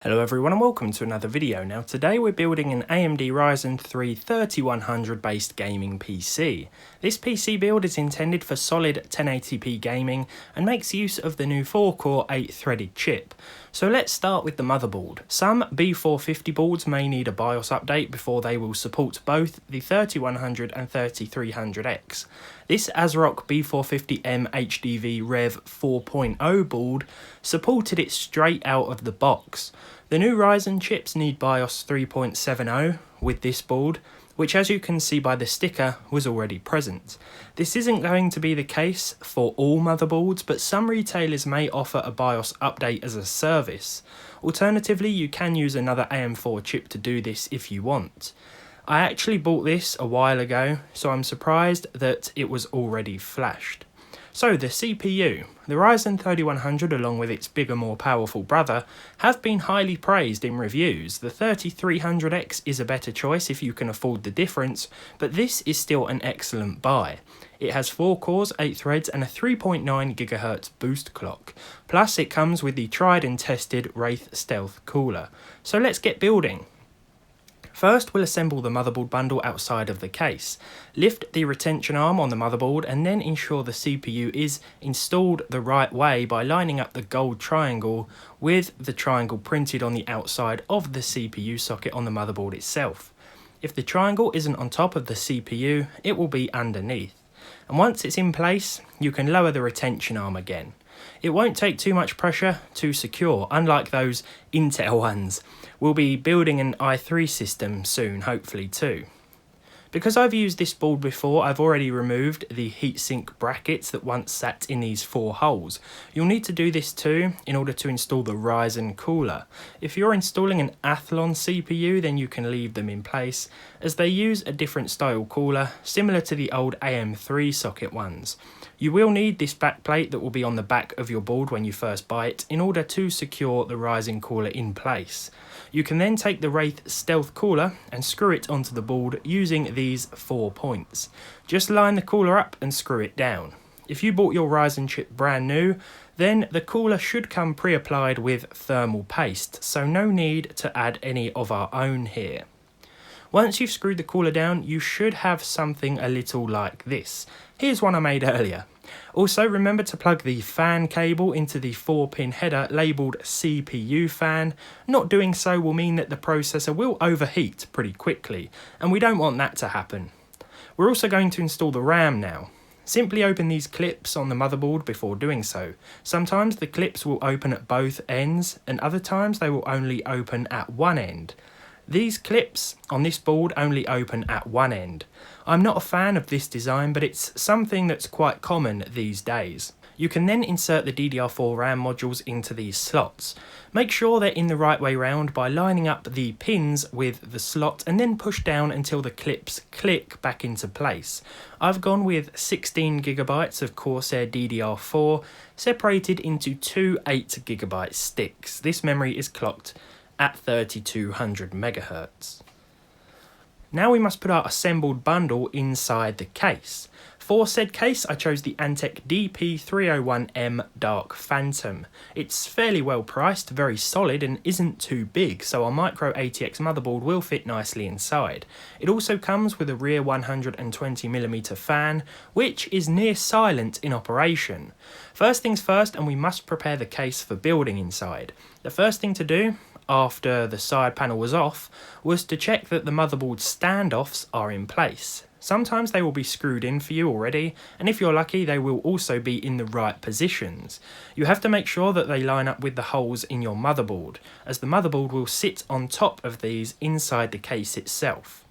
Hello everyone and welcome to another video. Now today we're building an AMD Ryzen 3 3100 based gaming PC. This PC build is intended for solid 1080p gaming and makes use of the new 4-core 8-threaded chip. So let's start with the motherboard. Some B450 boards may need a BIOS update before they will support both the 3100 and 3300X. This ASRock B450M HDV Rev 4.0 board supported it straight out of the box. The new Ryzen chips need BIOS 3.70 with this board, which as you can see by the sticker was already present. This isn't going to be the case for all motherboards, but some retailers may offer a BIOS update as a service. Alternatively, you can use another AM4 chip to do this if you want. I actually bought this a while ago, so I'm surprised that it was already flashed. So the CPU, the Ryzen 3100 along with its bigger more powerful brother have been highly praised in reviews. The 3300X is a better choice if you can afford the difference, but this is still an excellent buy. It has 4 cores, 8 threads and a 3.9 GHz boost clock. Plus it comes with the tried and tested Wraith Stealth cooler. So let's get building. First, we'll assemble the motherboard bundle outside of the case. Lift the retention arm on the motherboard and then ensure the CPU is installed the right way by lining up the gold triangle with the triangle printed on the outside of the CPU socket on the motherboard itself. If the triangle isn't on top of the CPU, it will be underneath. And once it's in place, you can lower the retention arm again. It won't take too much pressure to secure, unlike those Intel ones. We'll be building an i3 system soon, hopefully too. Because I've used this board before, I've already removed the heatsink brackets that once sat in these 4 holes. You'll need to do this too in order to install the Ryzen cooler. If you're installing an Athlon CPU, then you can leave them in place, as they use a different style cooler, similar to the old AM3 socket ones. You will need this backplate that will be on the back of your board when you first buy it in order to secure the Ryzen cooler in place. You can then take the Wraith Stealth cooler and screw it onto the board using these 4 points. Just line the cooler up and screw it down. If you bought your Ryzen chip brand new, then the cooler should come pre-applied with thermal paste, so no need to add any of our own here. Once you've screwed the cooler down, you should have something a little like this. Here's one I made earlier. Also, remember to plug the fan cable into the 4-pin header labelled CPU fan. Not doing so will mean that the processor will overheat pretty quickly, and we don't want that to happen. We're also going to install the RAM now. Simply open these clips on the motherboard before doing so. Sometimes the clips will open at both ends, and other times they will only open at one end. These clips on this board only open at one end. I'm not a fan of this design, but it's something that's quite common these days. You can then insert the DDR4 RAM modules into these slots. Make sure they're in the right way round by lining up the pins with the slot and then push down until the clips click back into place. I've gone with 16GB of Corsair DDR4 separated into 2 8GB sticks. This memory is clocked at 3200 MHz. Now we must put our assembled bundle inside the case. For said case, I chose the Antec DP301M Dark Phantom. It's fairly well priced, very solid and isn't too big, so our Micro-ATX motherboard will fit nicely inside. It also comes with a rear 120mm fan, which is near silent in operation. First things first, and we must prepare the case for building inside. The first thing to do, after the side panel was off, was to check that the motherboard standoffs are in place. Sometimes they will be screwed in for you already, and if you're lucky they will also be in the right positions. You have to make sure that they line up with the holes in your motherboard, as the motherboard will sit on top of these inside the case itself.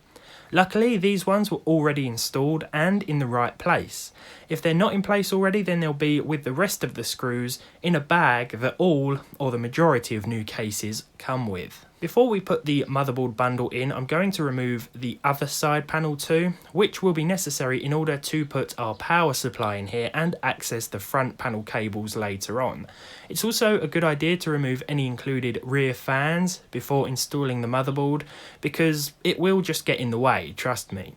Luckily, these ones were already installed and in the right place. If they're not in place already, then they'll be with the rest of the screws in a bag that all, or the majority of new cases come with. Before we put the motherboard bundle in, I'm going to remove the other side panel too, which will be necessary in order to put our power supply in here and access the front panel cables later on. It's also a good idea to remove any included rear fans before installing the motherboard, because it will just get in the way, trust me.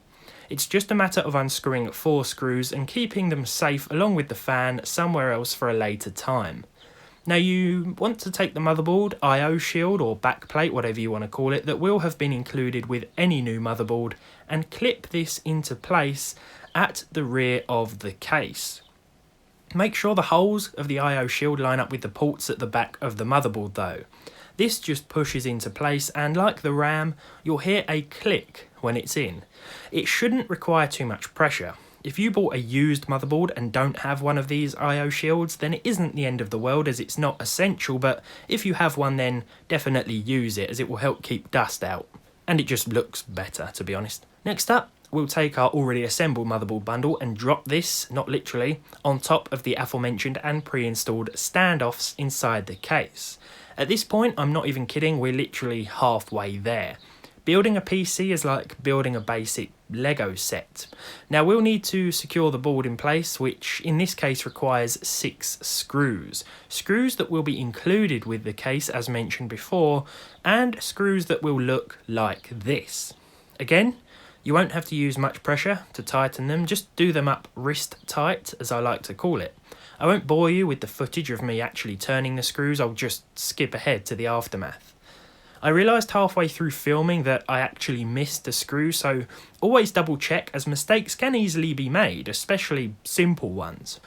It's just a matter of unscrewing 4 screws and keeping them safe along with the fan somewhere else for a later time. Now you want to take the motherboard, I/O shield or backplate, whatever you want to call it, that will have been included with any new motherboard, and clip this into place at the rear of the case. Make sure the holes of the I/O shield line up with the ports at the back of the motherboard though. This just pushes into place, and like the RAM, you'll hear a click when it's in. It shouldn't require too much pressure. If you bought a used motherboard and don't have one of these I/O shields, then it isn't the end of the world as it's not essential, but if you have one then definitely use it as it will help keep dust out. And it just looks better, to be honest. Next up, we'll take our already assembled motherboard bundle and drop this, not literally, on top of the aforementioned and pre-installed standoffs inside the case. At this point, I'm not even kidding, we're literally halfway there. Building a PC is like building a basic Lego set. Now we'll need to secure the board in place, which in this case requires 6 screws. Screws that will be included with the case as mentioned before, and screws that will look like this. Again, you won't have to use much pressure to tighten them, just do them up wrist tight as I like to call it. I won't bore you with the footage of me actually turning the screws, I'll just skip ahead to the aftermath. I realised halfway through filming that I actually missed a screw, so always double check as mistakes can easily be made, especially simple ones.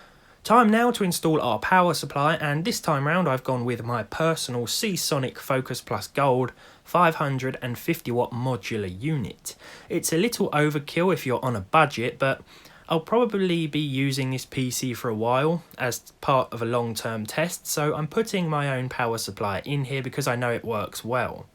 Time now to install our power supply, and this time round I've gone with my personal Seasonic Focus Plus Gold 550 watt modular unit. It's a little overkill if you're on a budget, but I'll probably be using this PC for a while as part of a long-term test, so I'm putting my own power supply in here because I know it works well.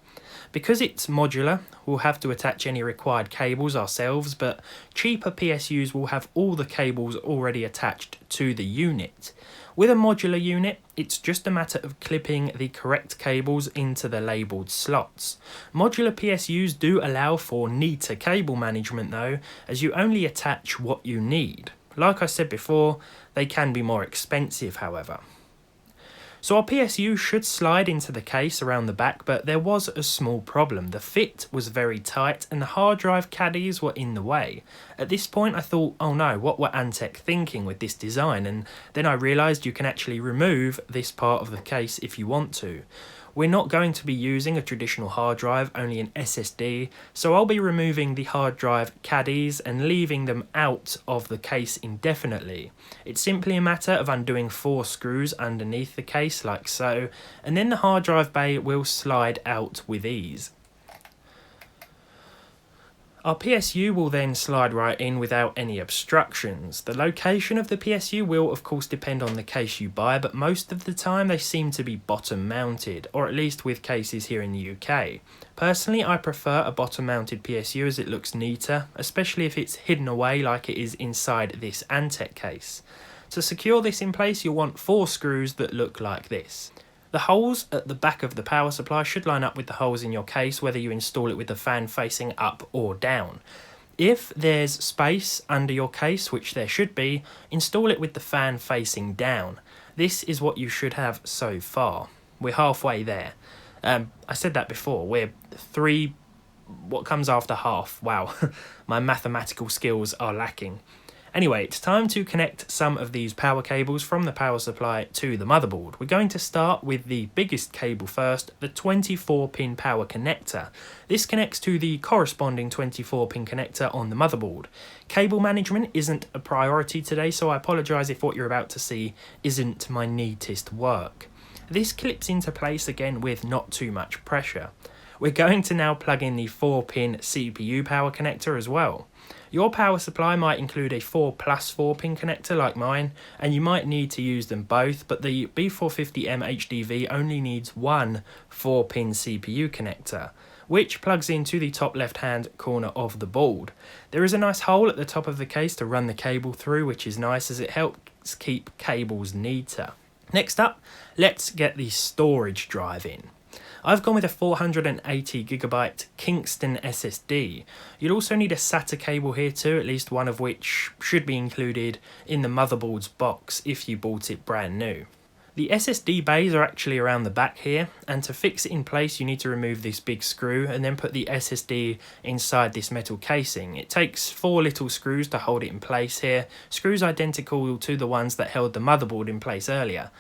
Because it's modular, we'll have to attach any required cables ourselves, but cheaper PSUs will have all the cables already attached to the unit. With a modular unit, it's just a matter of clipping the correct cables into the labelled slots. Modular PSUs do allow for neater cable management though, as you only attach what you need. Like I said before, they can be more expensive however. So our PSU should slide into the case around the back, but there was a small problem. The fit was very tight and the hard drive caddies were in the way. At this point I thought, oh no, what were Antec thinking with this design? And then I realised you can actually remove this part of the case if you want to. We're not going to be using a traditional hard drive, only an SSD, so I'll be removing the hard drive caddies and leaving them out of the case indefinitely. It's simply a matter of undoing 4 screws underneath the case like so, and then the hard drive bay will slide out with ease. Our PSU will then slide right in without any obstructions. The location of the PSU will of course depend on the case you buy, but most of the time they seem to be bottom mounted, or at least with cases here in the UK. Personally, I prefer a bottom mounted PSU as it looks neater, especially if it's hidden away like it is inside this Antec case. To secure this in place, you'll want 4 screws that look like this. The holes at the back of the power supply should line up with the holes in your case, whether you install it with the fan facing up or down. If there's space under your case, which there should be, install it with the fan facing down. This is what you should have so far. We're halfway there. I said that before, we're 3, what comes after half? Wow, my mathematical skills are lacking. Anyway, it's time to connect some of these power cables from the power supply to the motherboard. We're going to start with the biggest cable first, the 24-pin power connector. This connects to the corresponding 24-pin connector on the motherboard. Cable management isn't a priority today, so I apologise if what you're about to see isn't my neatest work. This clips into place again with not too much pressure. We're going to now plug in the 4-pin CPU power connector as well. Your power supply might include a 4+4 pin connector like mine, and you might need to use them both, but the B450M HDV only needs one 4-pin CPU connector, which plugs into the top left hand corner of the board. There is a nice hole at the top of the case to run the cable through, which is nice as it helps keep cables neater. Next up, let's get the storage drive in. I've gone with a 480GB Kingston SSD. You'll also need a SATA cable here too, at least one of which should be included in the motherboard's box if you bought it brand new. The SSD bays are actually around the back here, and to fix it in place you need to remove this big screw and then put the SSD inside this metal casing. It takes 4 little screws to hold it in place here, screws identical to the ones that held the motherboard in place earlier.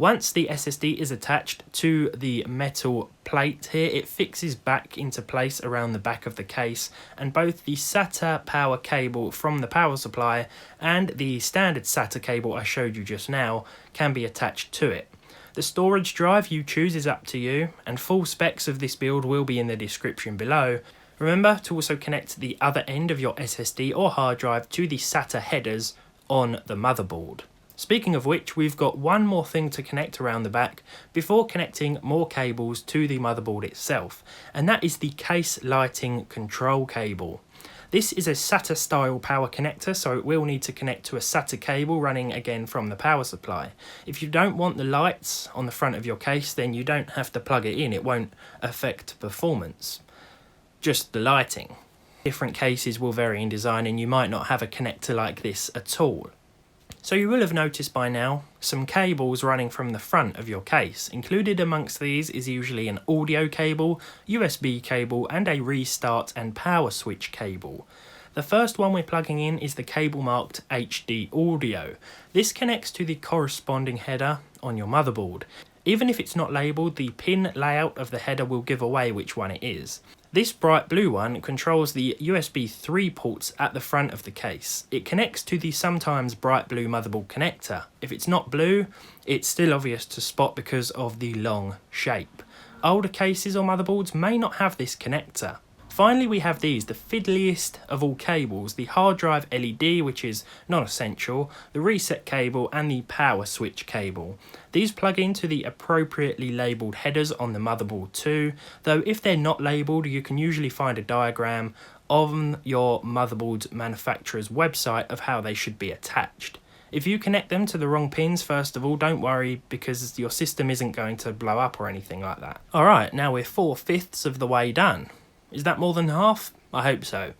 Once the SSD is attached to the metal plate here, it fixes back into place around the back of the case, and both the SATA power cable from the power supply and the standard SATA cable I showed you just now can be attached to it. The storage drive you choose is up to you, and full specs of this build will be in the description below. Remember to also connect the other end of your SSD or hard drive to the SATA headers on the motherboard. Speaking of which, we've got one more thing to connect around the back before connecting more cables to the motherboard itself, and that is the case lighting control cable. This is a SATA style power connector, so it will need to connect to a SATA cable running again from the power supply. If you don't want the lights on the front of your case, then you don't have to plug it in, it won't affect performance, just the lighting. Different cases will vary in design and you might not have a connector like this at all. So you will have noticed by now some cables running from the front of your case. Included amongst these is usually an audio cable, USB cable and a restart and power switch cable. The first one we're plugging in is the cable marked HD audio. This connects to the corresponding header on your motherboard. Even if it's not labelled, the pin layout of the header will give away which one it is. This bright blue one controls the USB 3 ports at the front of the case. It connects to the sometimes bright blue motherboard connector. If it's not blue, it's still obvious to spot because of the long shape. Older cases or motherboards may not have this connector. Finally, we have these, the fiddliest of all cables, the hard drive LED, which is non-essential, the reset cable and the power switch cable. These plug into the appropriately labelled headers on the motherboard too, though if they're not labelled you can usually find a diagram on your motherboard's manufacturer's website of how they should be attached. If you connect them to the wrong pins, first of all, don't worry because your system isn't going to blow up or anything like that. Alright, now we're 4/5 of the way done. Is that more than half? I hope so.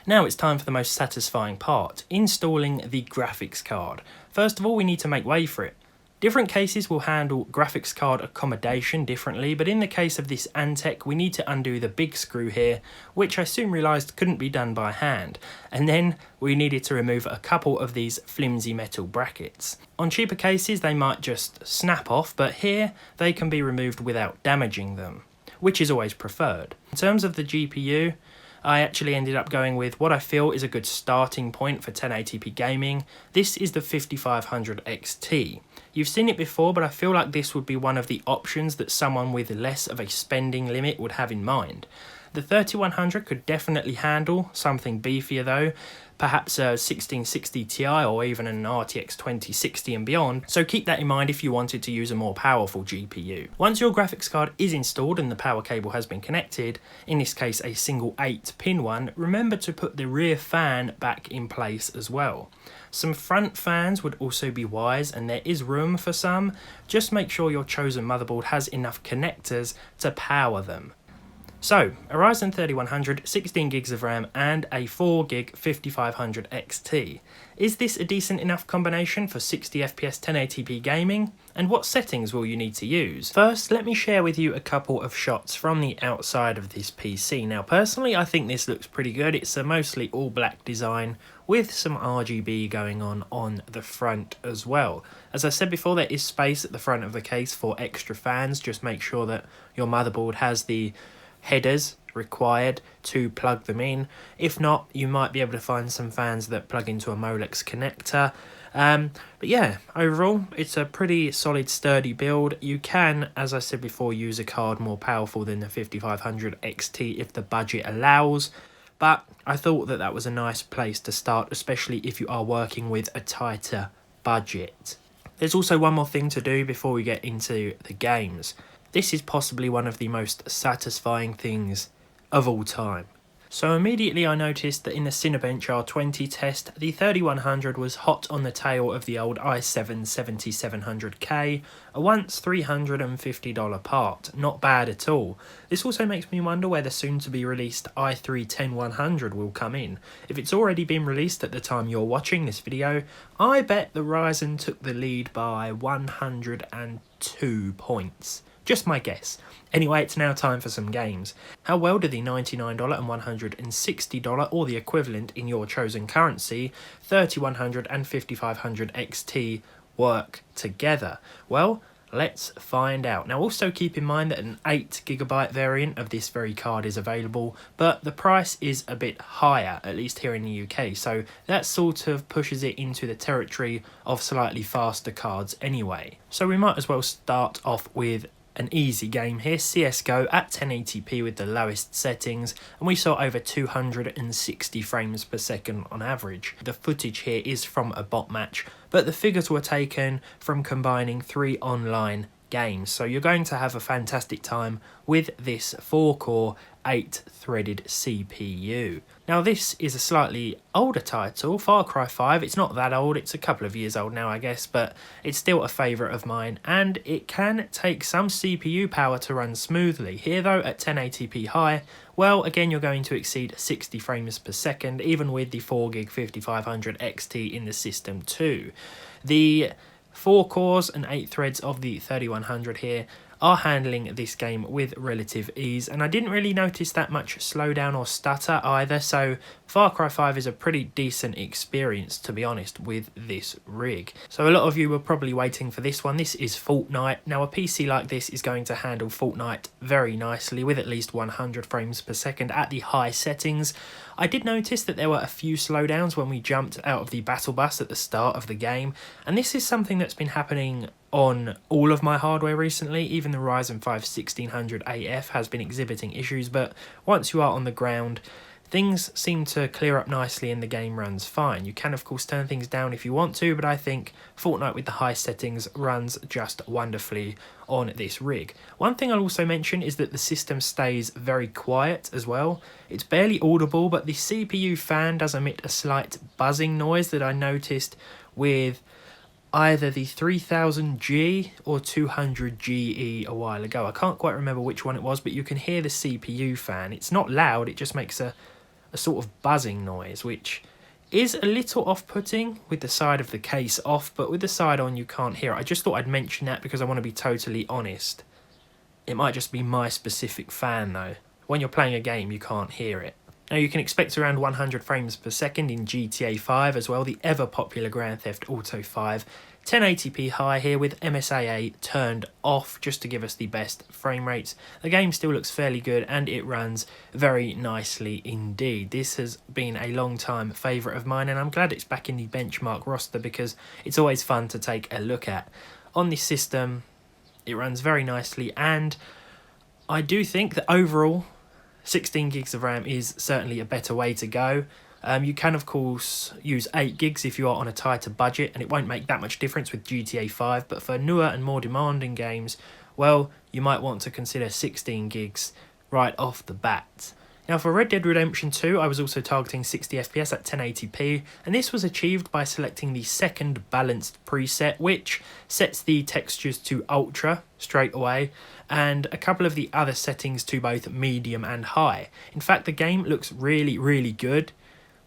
Now it's time for the most satisfying part, installing the graphics card. First of all, we need to make way for it. Different cases will handle graphics card accommodation differently, but in the case of this Antec, we need to undo the big screw here, which I soon realised couldn't be done by hand. And then we needed to remove a couple of these flimsy metal brackets. On cheaper cases, they might just snap off, but here they can be removed without damaging them, which is always preferred. In terms of the GPU, I actually ended up going with what I feel is a good starting point for 1080p gaming. This is the 5500 XT. You've seen it before, but I feel like this would be one of the options that someone with less of a spending limit would have in mind. The 3100 could definitely handle something beefier though, perhaps a 1660 Ti or even an RTX 2060 and beyond, so keep that in mind if you wanted to use a more powerful GPU. Once your graphics card is installed and the power cable has been connected, in this case a single 8-pin one, remember to put the rear fan back in place as well. Some front fans would also be wise and there is room for some, just make sure your chosen motherboard has enough connectors to power them. So, a Ryzen 3100, 16GB of RAM and a 4GB 5500 XT. Is this a decent enough combination for 60fps 1080p gaming? And what settings will you need to use? First, let me share with you a couple of shots from the outside of this PC. Now, personally, I think this looks pretty good. It's a mostly all black design with some RGB going on the front as well. As I said before, there is space at the front of the case for extra fans. Just make sure that your motherboard has the headers required to plug them in. If not, you might be able to find some fans that plug into a Molex connector. But yeah, overall, it's a pretty solid, sturdy build. You can, as I said before, use a card more powerful than the 5500 XT if the budget allows. But I thought that that was a nice place to start, especially if you are working with a tighter budget. There's also one more thing to do before we get into the games. This is possibly one of the most satisfying things of all time. So immediately I noticed that in the Cinebench R20 test, the 3100 was hot on the tail of the old i7 7700K, a once $350 part. Not bad at all. This also makes me wonder where the soon to be released i3 10100 will come in. If it's already been released at the time you're watching this video, I bet the Ryzen took the lead by 102 points. Just my guess. Anyway, it's now time for some games. How well do the $99 and $160 or the equivalent in your chosen currency, 3100 and 5500 XT work together? Well, Let's find out. Now also keep in mind that an 8GB variant of this very card is available, but the price is a bit higher, at least here in the UK, so that sort of pushes it into the territory of slightly faster cards anyway. So we might as well start off with an easy game here, CSGO at 1080p with the lowest settings, and we saw over 260 frames per second on average. The footage here is from a bot match, but the figures were taken from combining 3 online games, so you're going to have a fantastic time with this 4-core 8-threaded CPU. Now this is a slightly older title, Far Cry 5. It's not that old, it's a couple of years old now I guess, but it's still a favourite of mine, and it can take some CPU power to run smoothly. Here though, at 1080p high, well, again you're going to exceed 60 frames per second, even with the 4GB 5500 XT in the system too. The 4 cores and 8 threads of the 3100 here are handling this game with relative ease, and I didn't really notice that much slowdown or stutter either, so Far Cry 5 is a pretty decent experience, to be honest, with this rig. So a lot of you were probably waiting for this one. This is Fortnite. Now a PC like this is going to handle Fortnite very nicely with at least 100 frames per second at the high settings. I did notice that there were a few slowdowns when we jumped out of the battle bus at the start of the game, and this is something that's been happening on all of my hardware recently. Even the Ryzen 5 1600 AF has been exhibiting issues, but once you are on the ground, things seem to clear up nicely and the game runs fine. You can of course turn things down if you want to, but I think Fortnite with the high settings runs just wonderfully on this rig. One thing I'll also mention is that the system stays very quiet as well. It's barely audible, but the CPU fan does emit a slight buzzing noise that I noticed with either the 3000G or 200GE a while ago. I can't quite remember which one it was, but you can hear the CPU fan. It's not loud, it just makes a sort of buzzing noise, which is a little off-putting with the side of the case off, but with the side on you can't hear it. I just thought I'd mention that because I want to be totally honest. It might just be my specific fan though. When you're playing a game you can't hear it. Now you can expect around 100 frames per second in GTA 5 as well, the ever popular Grand Theft Auto 5. 1080p high here with MSAA turned off just to give us the best frame rates. The game still looks fairly good and it runs very nicely indeed. This has been a long time favourite of mine, and I'm glad it's back in the benchmark roster because it's always fun to take a look at. On this system it runs very nicely, and I do think that overall 16 gigs of RAM is certainly a better way to go. You can of course use 8 gigs if you are on a tighter budget, and it won't make that much difference with GTA 5, but for newer and more demanding games, well, you might want to consider 16 gigs right off the bat. Now for Red Dead Redemption 2, I was also targeting 60 FPS at 1080p, and this was achieved by selecting the second balanced preset, which sets the textures to ultra straight away, and a couple of the other settings to both medium and high. In fact, the game looks really good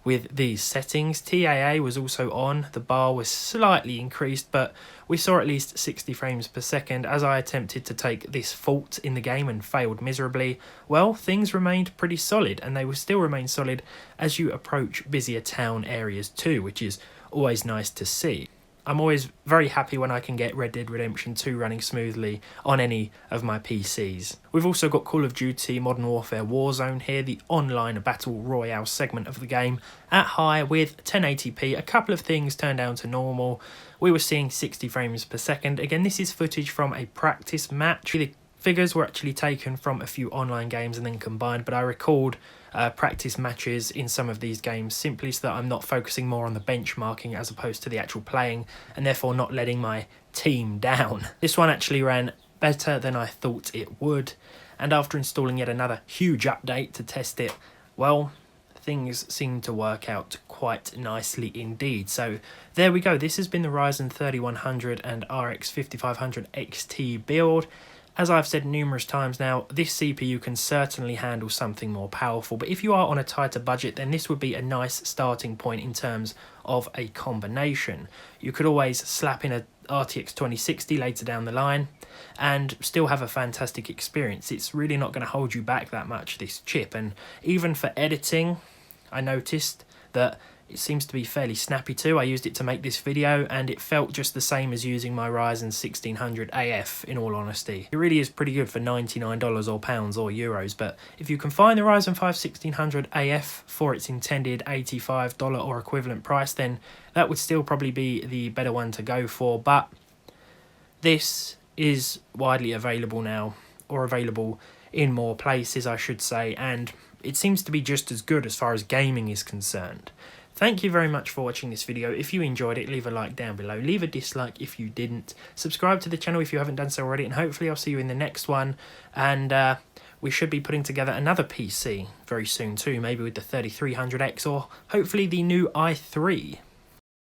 with these settings. TAA was also on, the bar was slightly increased, but we saw at least 60 frames per second as I attempted to take this fault in the game and failed miserably. Well, things remained pretty solid, and they will still remain solid as you approach busier town areas too, which is always nice to see. I'm always very happy when I can get Red Dead Redemption 2 running smoothly on any of my PCs. We've also got Call of Duty Modern Warfare Warzone here, the online battle royale segment of the game, at high with 1080p. A couple of things turned down to normal. We were seeing 60 frames per second. Again, this is footage from a practice match. The figures were actually taken from a few online games and then combined, but I recalled practice matches in some of these games simply so that I'm not focusing more on the benchmarking as opposed to the actual playing, and therefore not letting my team down. This one actually ran better than I thought it would, and after installing yet another huge update to test it, well, things seem to work out quite nicely indeed. So there we go. This has been the Ryzen 3100 and RX 5500 XT build. As I've said numerous times now, this CPU can certainly handle something more powerful, but if you are on a tighter budget, then this would be a nice starting point in terms of a combination. You could always slap in a RTX 2060 later down the line and still have a fantastic experience. It's really not going to hold you back that much, this chip, and even for editing, I noticed that It seems to be fairly snappy too. I used it to make this video and it felt just the same as using my Ryzen 1600 AF, in all honesty. It really is pretty good for $99 or pounds or euros, but if you can find the Ryzen 5 1600 AF for its intended $85 or equivalent price, then that would still probably be the better one to go for. But this is widely available now, or available in more places I should say, and it seems to be just as good as far as gaming is concerned. Thank you very much for watching this video. If you enjoyed it, leave a like down below. Leave a dislike if you didn't. Subscribe to the channel if you haven't done so already, and hopefully I'll see you in the next one. And we should be putting together another PC very soon too, maybe with the 3300X or hopefully the new i3.